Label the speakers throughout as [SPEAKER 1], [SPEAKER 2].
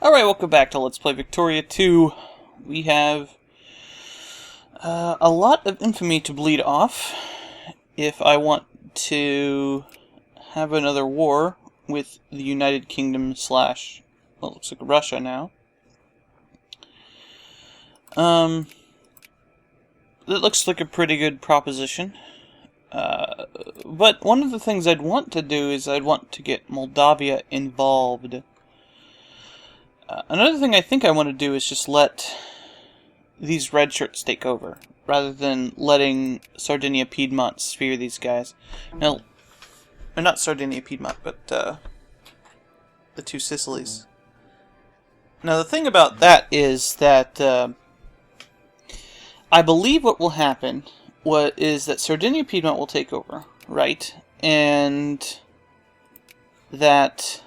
[SPEAKER 1] Alright, welcome back to Let's Play Victoria 2. We have a lot of infamy to bleed off if I want to have another war with the United Kingdom slash, well, it looks like Russia now. That looks like a pretty good proposition. But one of the things I'd want to do is I'd want to get Moldavia involved. Another thing I think I want to do is just let these red shirts take over, rather than letting Sardinia Piedmont sphere these guys. Now, or not Sardinia Piedmont, but the two Sicilies. Now the thing about that is that I believe what will happen is that Sardinia Piedmont will take over, right? And that,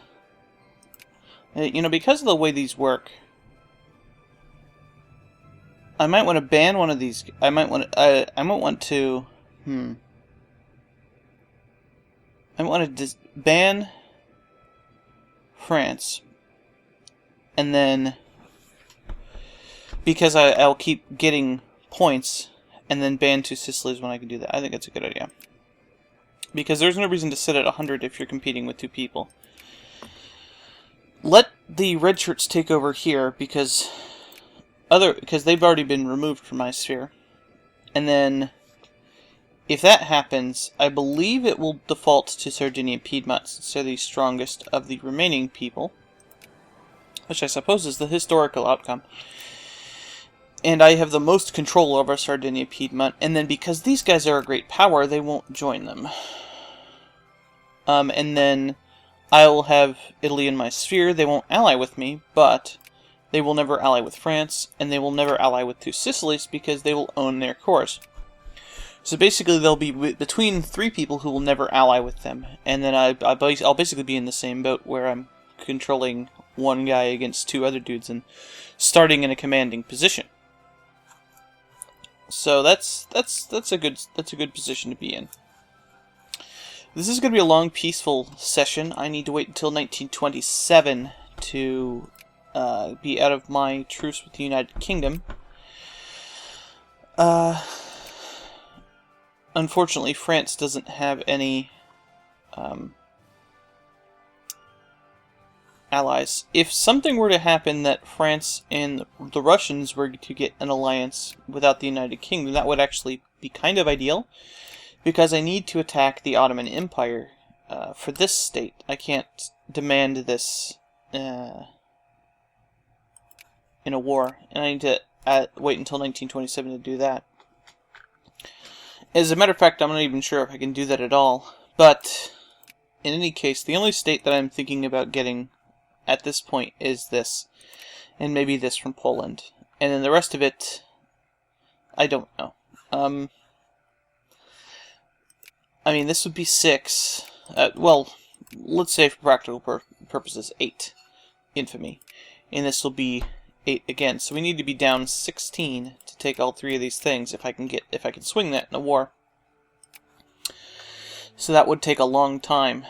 [SPEAKER 1] you know, because of the way these work, I might want to ban one of these. I might want to. I might want to. I want to ban France, and then because I'll keep getting points, and then ban two Sicilies when I can do that. I think that's a good idea, because there's no reason to sit at 100 if you're competing with two people. Let the red shirts take over here because they've already been removed from my sphere. And then if that happens, I believe it will default to Sardinia Piedmont since they're the strongest of the remaining people, which I suppose is the historical outcome. And I have the most control over Sardinia Piedmont, and then because these guys are a great power, they won't join them. And then I will have Italy in my sphere. They won't ally with me, but they will never ally with France, and they will never ally with two Sicilies because they will own their cores. So basically they'll be between three people who will never ally with them, and then I'll basically be in the same boat where I'm controlling one guy against two other dudes and starting in a commanding position. So that's a good position to be in. This is going to be a long, peaceful session. I need to wait until 1927 to be out of my truce with the United Kingdom. Unfortunately, France doesn't have any allies. If something were to happen that France and the Russians were to get an alliance without the United Kingdom, that would actually be kind of ideal, because I need to attack the Ottoman Empire for this state. I can't demand this in a war, and I need to wait until 1927 to do that. As a matter of fact, I'm not even sure if I can do that at all, but in any case, the only state that I'm thinking about getting at this point is this, and maybe this from Poland, and then the rest of it, I don't know. I mean, this would be 6. Well, let's say for practical purposes, 8 infamy, and this will be 8 again. So we need to be down 16 to take all 3 of these things if I can swing that in a war. So that would take a long time,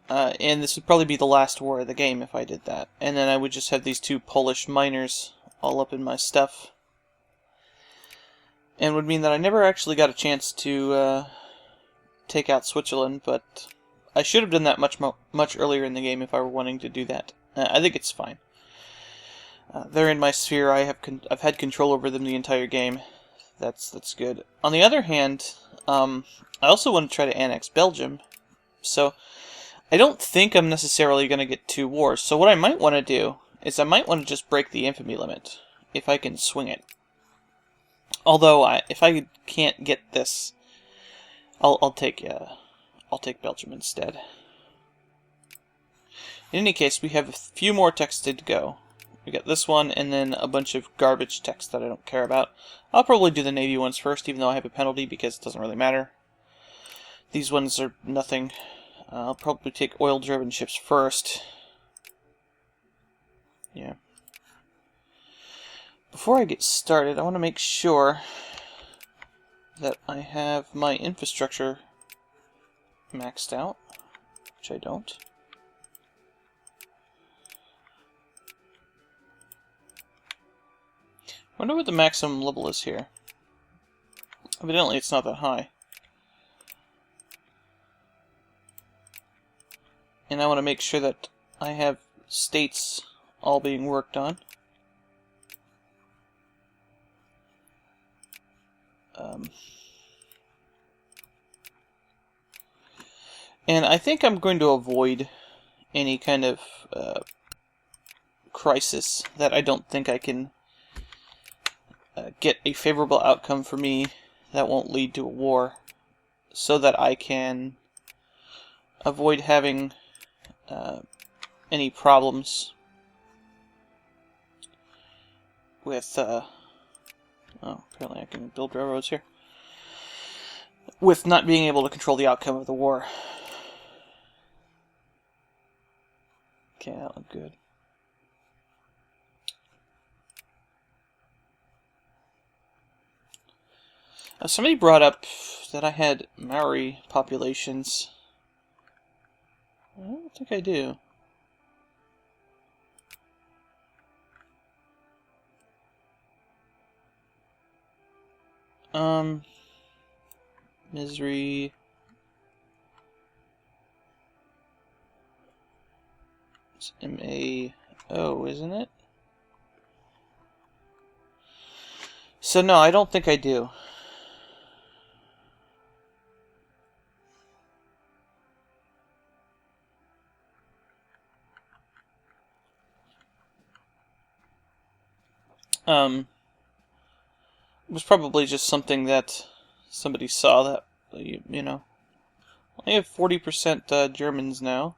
[SPEAKER 1] and this would probably be the last war of the game if I did that. And then I would just have these 2 Polish miners all up in my stuff, and would mean that I never actually got a chance to take out Switzerland, but I should have done that much earlier in the game if I were wanting to do that. I think it's fine. They're in my sphere. I've had control over them the entire game. That's good. On the other hand, I also want to try to annex Belgium. So I don't think I'm necessarily going to get 2 wars. So what I might want to do is I might want to just break the infamy limit if I can swing it. Although if I can't get this, I'll take Belgium instead. In any case, we have a few more texts to go. We got this one, and then a bunch of garbage text that I don't care about. I'll probably do the Navy ones first, even though I have a penalty, because it doesn't really matter. These ones are nothing. I'll probably take oil-driven ships first. Yeah. Before I get started, I want to make sure that I have my infrastructure maxed out, which I don't. Wonder what the maximum level is here. Evidently it's not that high. And I want to make sure that I have states all being worked on. And I think I'm going to avoid any kind of crisis that I don't think I can get a favorable outcome for me that won't lead to a war, so that I can avoid having any problems with oh, apparently I can build railroads here, with not being able to control the outcome of the war. Okay, that looked good. Somebody brought up that I had Maori populations. I don't think I do. Misery. It's M-A-O, isn't it? So no, I don't think I do. It was probably just something that somebody saw that, you know. I have 40% Germans now.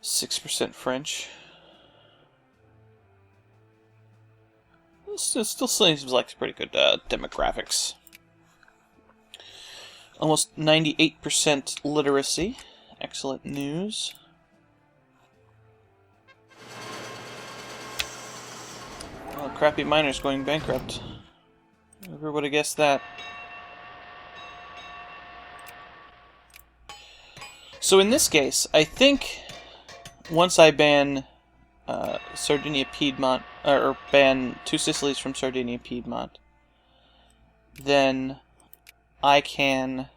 [SPEAKER 1] 6% French. It still seems like pretty good demographics. Almost 98% literacy. Excellent news. Oh, crappy miners going bankrupt. Whoever would have guessed that. So in this case, I think once I ban Sardinia Piedmont, or ban two Sicilies from Sardinia Piedmont, then I can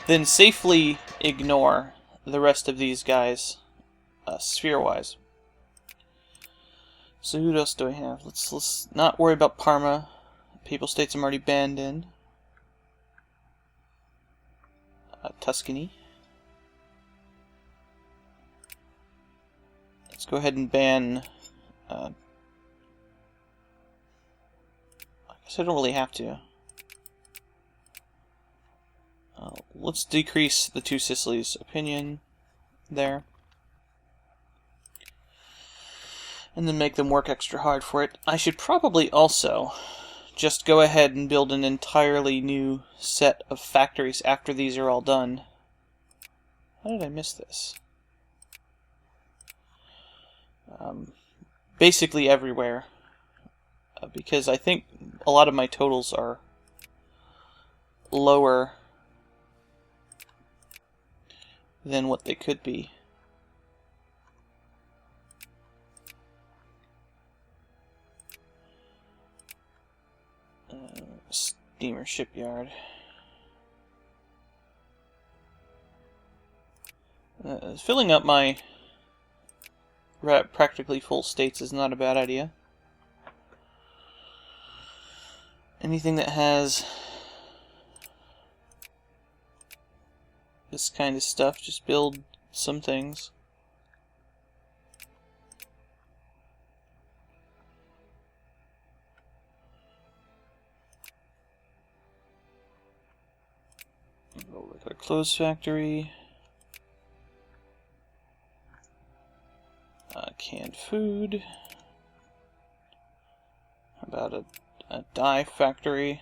[SPEAKER 1] then safely ignore the rest of these guys sphere-wise. So who else do I have? Let's not worry about Parma. Papal States I'm already banned in. Tuscany. Let's go ahead and ban... I guess I don't really have to. Let's decrease the two Sicilies' opinion there. And then make them work extra hard for it. I should probably also just go ahead and build an entirely new set of factories after these are all done. How did I miss this? Basically everywhere. Because I think a lot of my totals are lower than what they could be. Steamer shipyard. Filling up my practically full states is not a bad idea. Anything that has this kind of stuff, just build some things. Like a clothes factory. Canned food. How about a dye factory?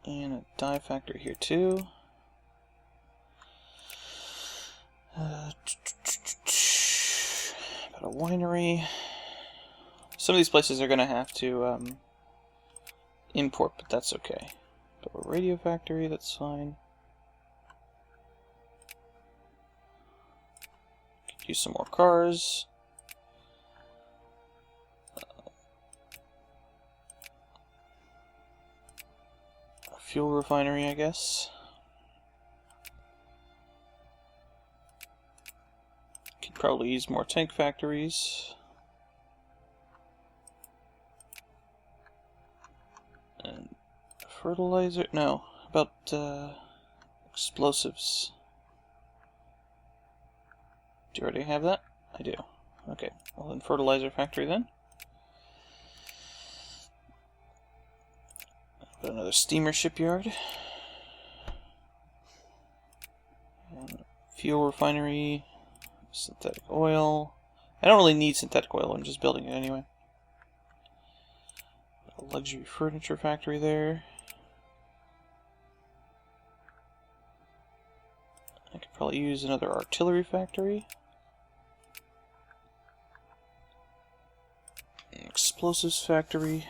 [SPEAKER 1] And a dye factory here too. About a winery. Some of these places are going to have to import, but that's okay. Build a radio factory, that's fine. Could use some more cars. A fuel refinery, I guess. Could probably use more tank factories. And fertilizer? No. About explosives. Do you already have that? I do. Okay. Well, then fertilizer factory then. Got another steamer shipyard. And fuel refinery. Synthetic oil. I don't really need synthetic oil. I'm just building it anyway. A luxury furniture factory there. I could probably use another artillery factory. An explosives factory.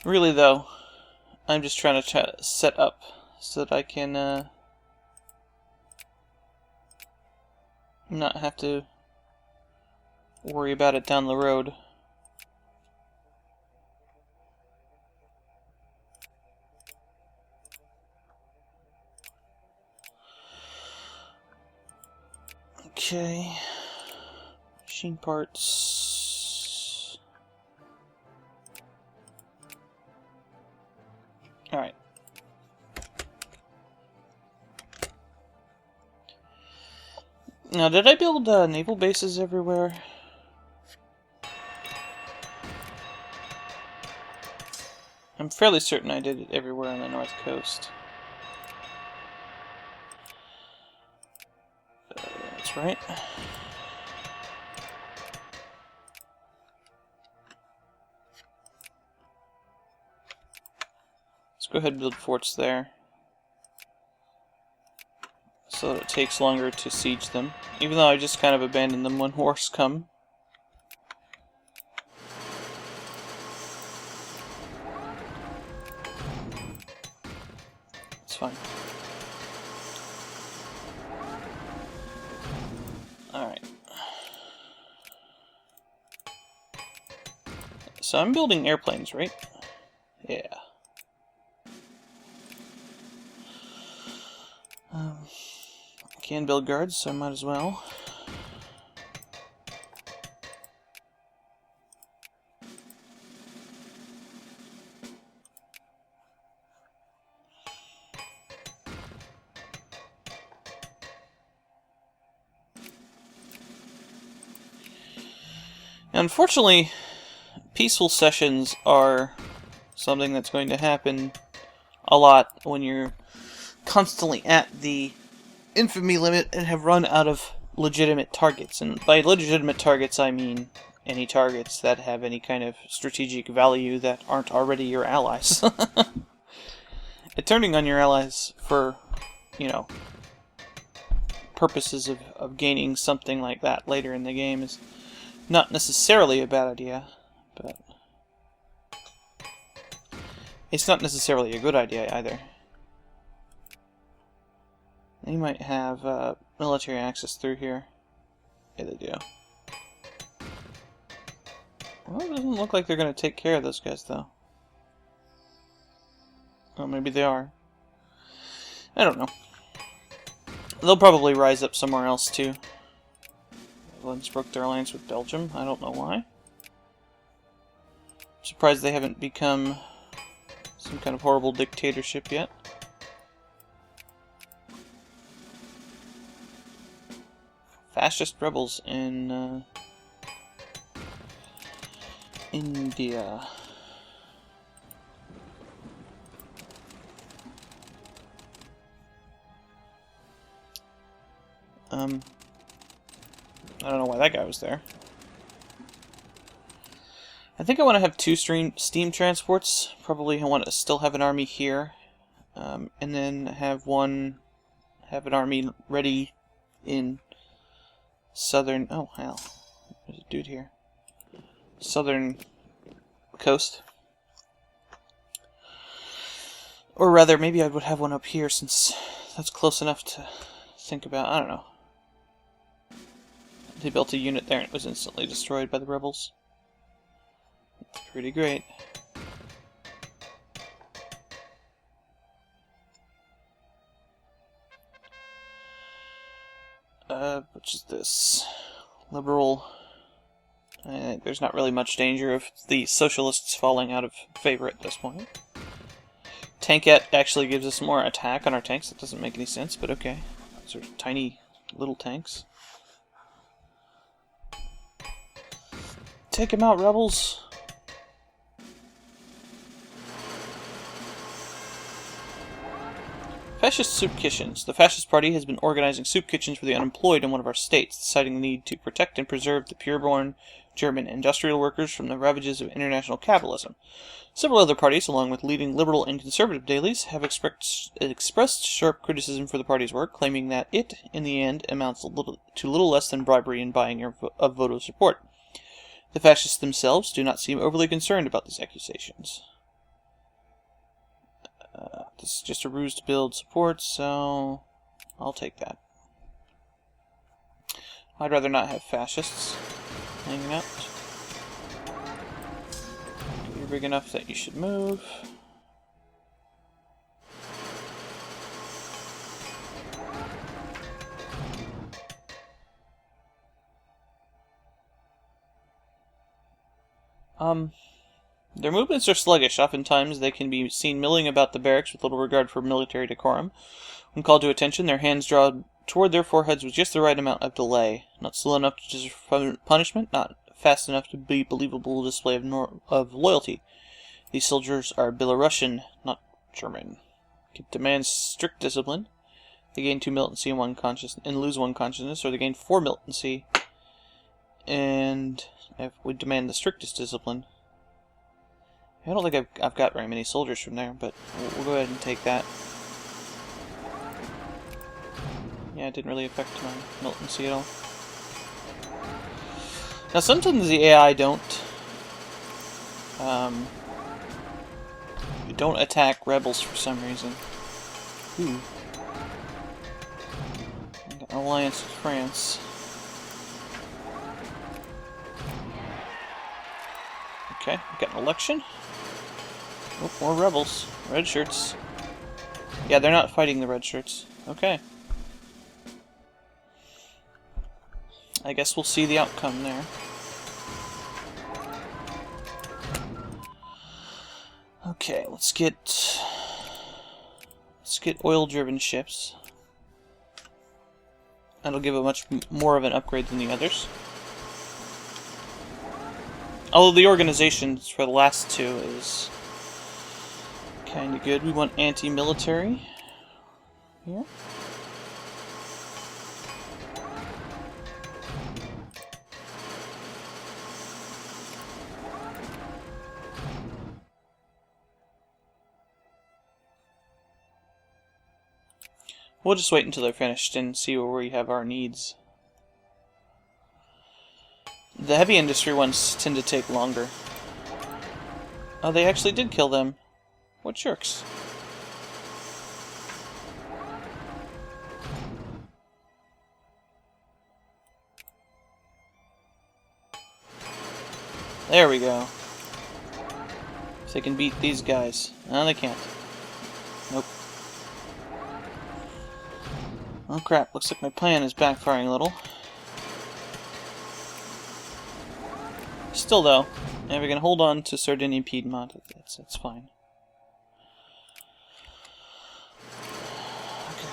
[SPEAKER 1] Really though, I'm just trying to set up so that I can not have to worry about it down the road. Okay, machine parts. All right. Now, did I build naval bases everywhere? I'm fairly certain I did it everywhere on the north coast. That's right. Let's go ahead and build forts there, so that it takes longer to siege them, even though I just kind of abandoned them when wars come. It's fine. Alright. So I'm building airplanes, right? Yeah. I can build guards, so I might as well. Unfortunately, peaceful sessions are something that's going to happen a lot when you're constantly at the infamy limit and have run out of legitimate targets. And by legitimate targets, I mean any targets that have any kind of strategic value that aren't already your allies. And turning on your allies for, you know, purposes of gaining something like that later in the game is not necessarily a bad idea, but it's not necessarily a good idea either. They might have military access through here. Yeah, they do. Well, it doesn't look like they're going to take care of those guys, though. Oh, maybe they are. I don't know. They'll probably rise up somewhere else, too. Netherlands broke their alliance with Belgium. I don't know why. I'm surprised they haven't become some kind of horrible dictatorship yet. Fascist rebels in India. I don't know why that guy was there. I think I want to have two steam transports. Probably I want to still have an army here, and then have an army ready in southern... Oh, hell. There's a dude here. Southern coast. Or rather, maybe I would have one up here since that's close enough to think about. I don't know. They built a unit there and it was instantly destroyed by the rebels. Pretty great. Which is this? Liberal. There's not really much danger of the socialists falling out of favor at this point. Tankette actually gives us more attack on our tanks. That doesn't make any sense, but okay. Those are tiny little tanks. Take him out, rebels! Fascist soup kitchens. The Fascist Party has been organizing soup kitchens for the unemployed in one of our states, citing the need to protect and preserve the pure-born German industrial workers from the ravages of international capitalism. Several other parties, along with leading liberal and conservative dailies, have expressed sharp criticism for the party's work, claiming that it, in the end, amounts to little less than bribery and buying a vote of support. The fascists themselves do not seem overly concerned about these accusations. This is just a ruse to build support, so I'll take that. I'd rather not have fascists hanging out. You're big enough that you should move. Their movements are sluggish. Oftentimes they can be seen milling about the barracks with little regard for military decorum. When called to attention, their hands draw toward their foreheads with just the right amount of delay. Not slow enough to deserve punishment, not fast enough to be believable display of loyalty. These soldiers are Belarusian, not German. It demands strict discipline. They gain 2 militancy and lose 1 consciousness, or they gain 4 militancy and if we demand the strictest discipline. I don't think I've got very many soldiers from there, but we'll go ahead and take that. Yeah, it didn't really affect my militancy at all. Now, sometimes the AI don't attack rebels for some reason. Ooh. Got an alliance with France. Okay, we've got an election. Oh, more rebels. Red shirts. Yeah, they're not fighting the red shirts. Okay. I guess we'll see the outcome there. Okay, let's get oil-driven ships. That'll give a much more of an upgrade than the others. Although the organization for the last two is kind of good. We want anti-military here. We'll just wait until they're finished and see where we have our needs. The heavy industry ones tend to take longer. Oh, they actually did kill them. What jerks. There we go. So they can beat these guys. No, they can't. Nope. Oh crap, looks like my plan is backfiring a little. Still though, if we can hold on to Sardinia Piedmont, that's fine. Okay.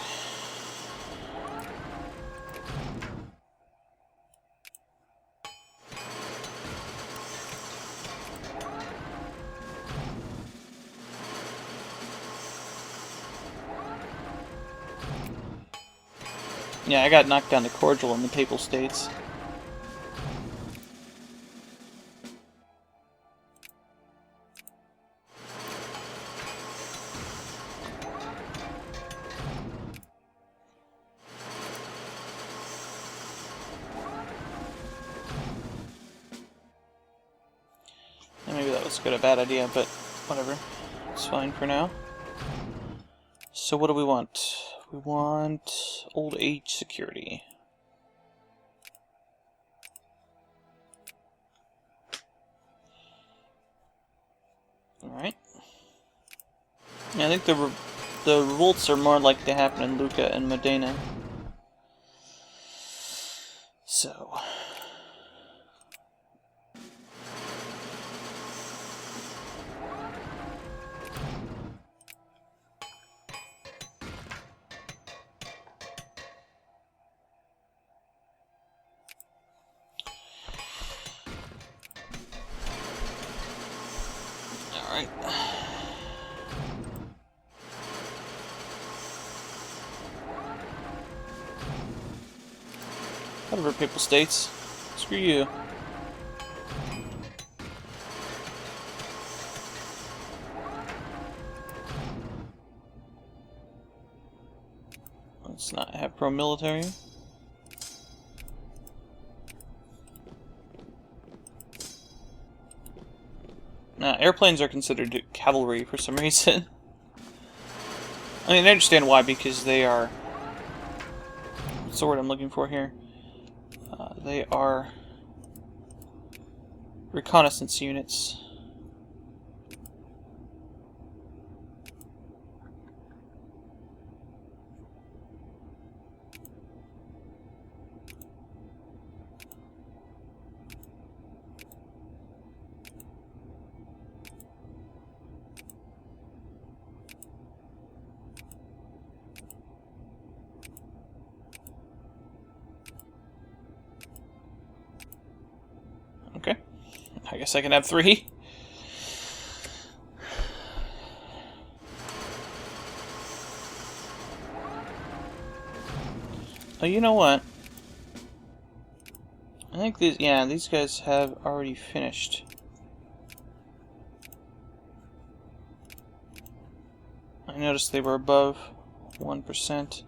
[SPEAKER 1] Yeah, I got knocked down to cordial in the Papal States. It's got a bad idea, but whatever. It's fine for now. So what do we want? We want old age security. Alright. Yeah, I think the revolts are more likely to happen in Lucca and Modena. So... Alright. Whatever, Papal States. Screw you. Let's not have pro-military. Now, airplanes are considered cavalry for some reason. I mean, I understand why, because they are... What's the word I'm looking for here? They are reconnaissance units. Okay. I guess I can have 3. Oh, you know what? I think these guys have already finished. I noticed they were above 1%.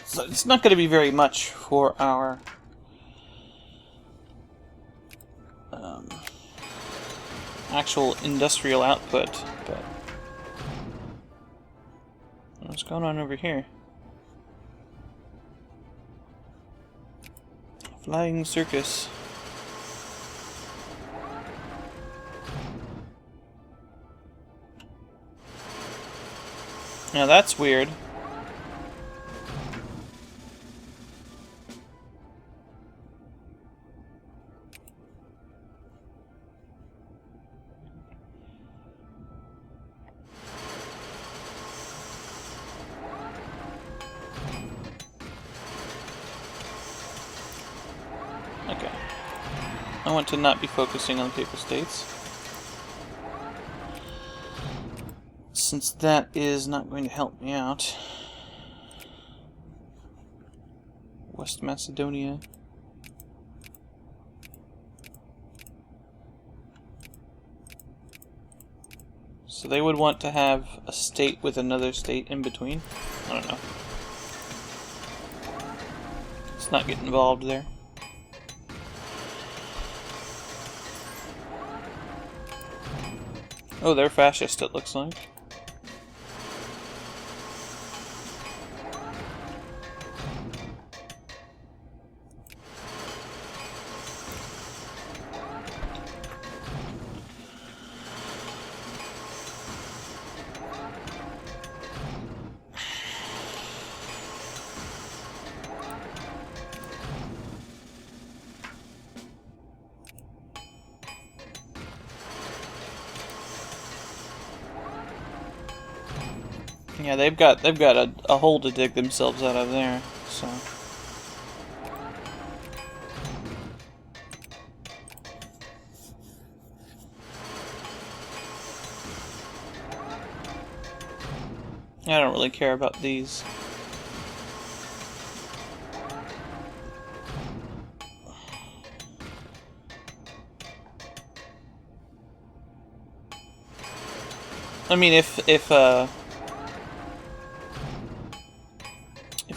[SPEAKER 1] So it's not going to be very much for our actual industrial output, but what's going on over here? Flying circus. Now that's weird. Okay. I want to not be focusing on the Papal States, since that is not going to help me out. West Macedonia. So they would want to have a state with another state in between? I don't know. Let's not get involved there. Oh, they're fascist, it looks like. Yeah, they've got a hole to dig themselves out of there, so. I don't really care about these. I mean, if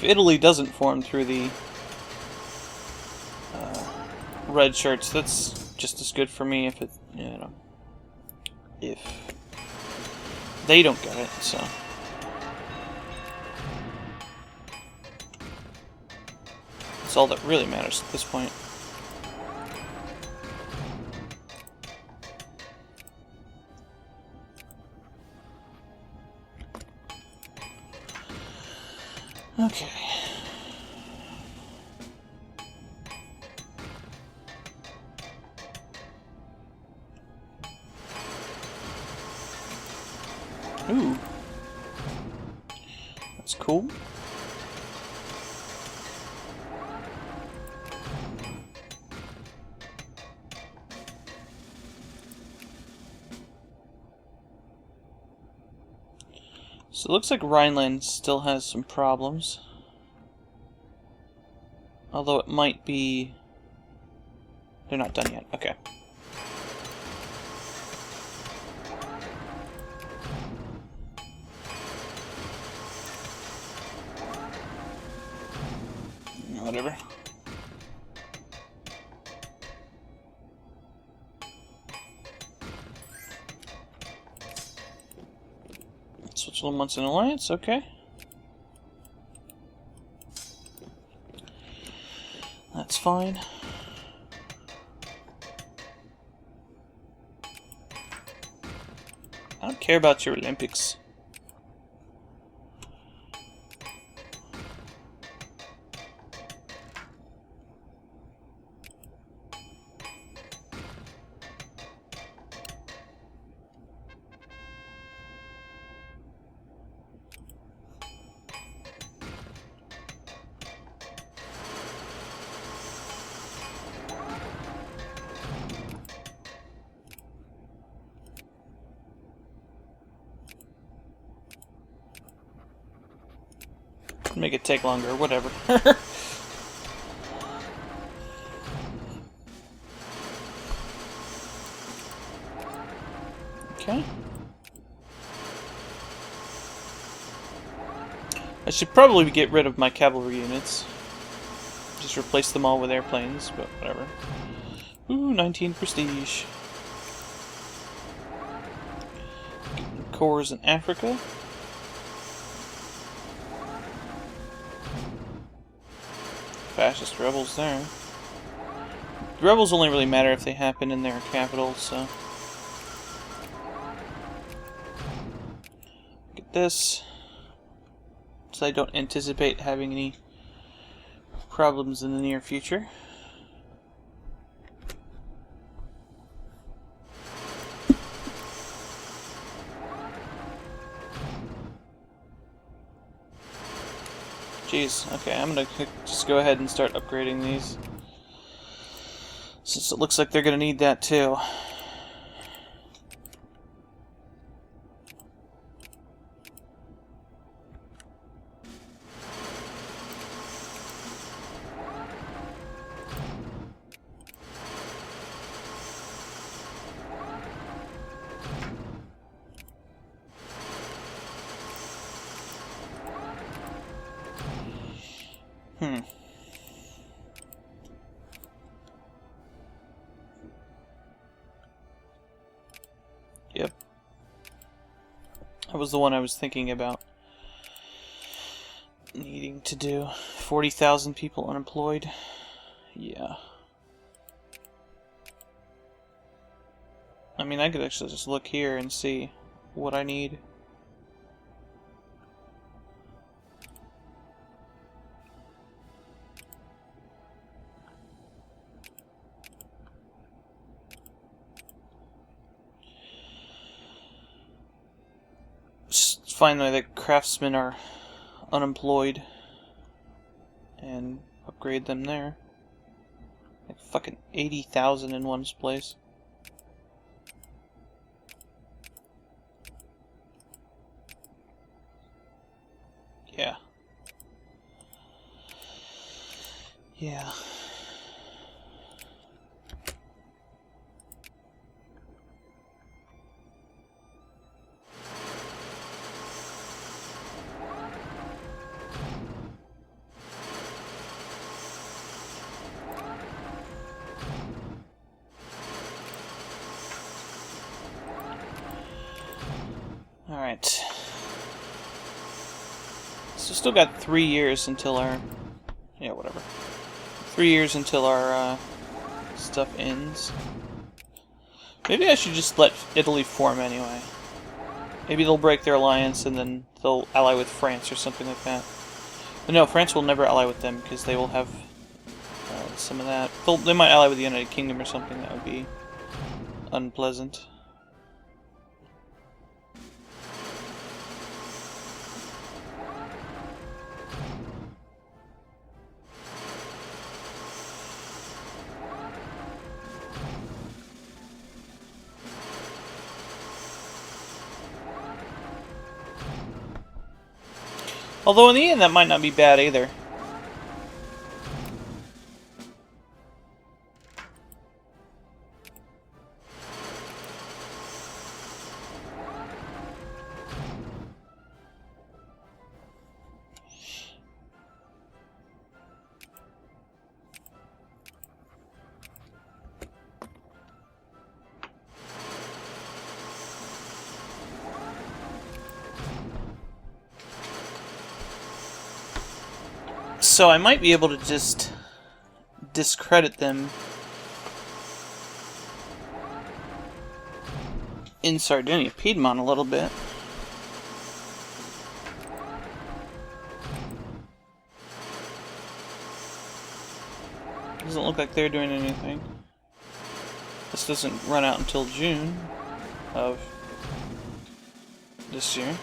[SPEAKER 1] Italy doesn't form through the red shirts, that's just as good for me if it, you know, if they don't get it, so. That's all that really matters at this point. Okay. Ooh. That's cool. So it looks like Rhineland still has some problems. Although it might be... They're not done yet. Okay. Whatever. Switzerland wants an alliance, okay. That's fine. I don't care about your Olympics. Make it take longer, whatever. Okay. I should probably get rid of my cavalry units. Just replace them all with airplanes, but whatever. Ooh, 19 prestige. Corps in Africa. Fascist rebels there. The rebels only really matter if they happen in their capital, so. Get this. So I don't anticipate having any problems in the near future. Jeez, okay, I'm gonna just go ahead and start upgrading these. Since it looks like they're gonna need that too. Yep. That was the one I was thinking about needing to do. 40,000 people unemployed. Yeah. I mean, I could actually just look here and see what I need. Just find that the craftsmen are unemployed and upgrade them there. Like fucking 80,000 in one place. Yeah. Yeah. Alright. So still got 3 years until our... yeah, whatever. 3 years until our stuff ends. Maybe I should just let Italy form anyway. Maybe they'll break their alliance and then they'll ally with France or something like that. But no, France will never ally with them because they will have some of that. They might ally with the United Kingdom or something. That would be unpleasant. Although in the end that might not be bad either. So I might be able to just discredit them in Sardinia, Piedmont a little bit. Doesn't look like they're doing anything. This doesn't run out until June of this year.